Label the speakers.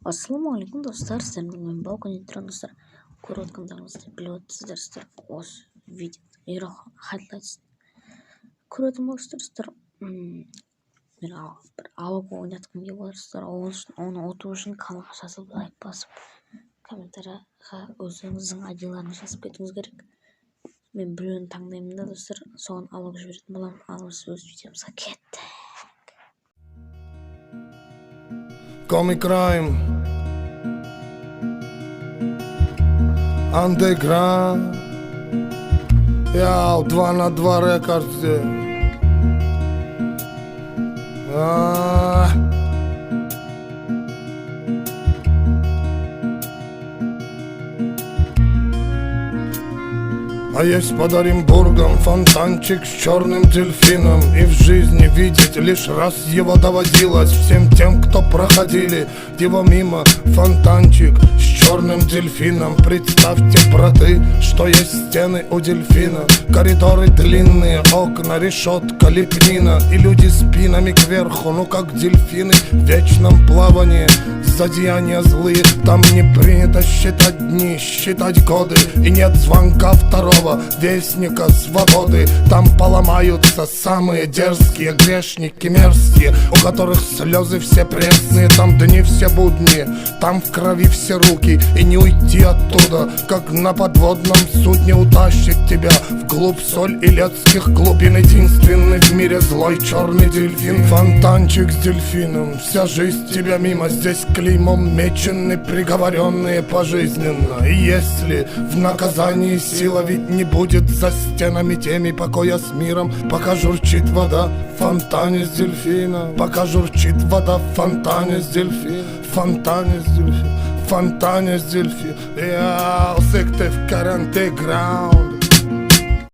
Speaker 1: Ассалаумағалейкум достар, сіздермен балкон интернет достар. Көріп отқандарыңызды біліп отырсыздар осы видеода Hero Highlights көріп отырмын достар. Мен бір алғы ойнатқым келіп отыр достар. Оны ұту үшін каналға жазылып, лайк басып, комментарийға өзіңіздің ID-ларыңызды жазып кетуіңіз керек. Мен біреуін таңдаймын да достар, соған алып жіберетін боламын. Ал біз өз видеомызға кеттік.
Speaker 2: Comic Crime Underground Яу, 2 на 2 рекордсы. А есть под Оренбургом фонтанчик с черным дельфином, и в жизни видеть лишь раз его доводилось всем тем, кто проходили его мимо. Фонтанчик с черным дельфином. Представьте, браты, что есть стены у дельфина, коридоры длинные, окна, решетка, лепнина, и люди спинами кверху, ну как дельфины в вечном плавании. Злодеяния злые, там не принято считать дни, считать годы, и нет звонка второго вестника свободы. Там поломаются самые дерзкие грешники мерзкие, у которых слезы все пресные. Там дни все будни, там в крови все руки, и не уйти оттуда, как на подводном судне утащит тебя вглубь соль илецких глубин. Единственный в мире злой черный дельфин. Фонтанчик с дельфином, вся жизнь тебя мимо. Здесь клеймом мечены приговоренные пожизненно. И если в наказании сила ведь не будет за стенами теми покоя с миром, пока журчит вода в фонтане с дельфина, пока журчит вода в фонтане с дельфина, фонтане с дельфина, фонтане с дельфина. Я сыктыв каранте граунд.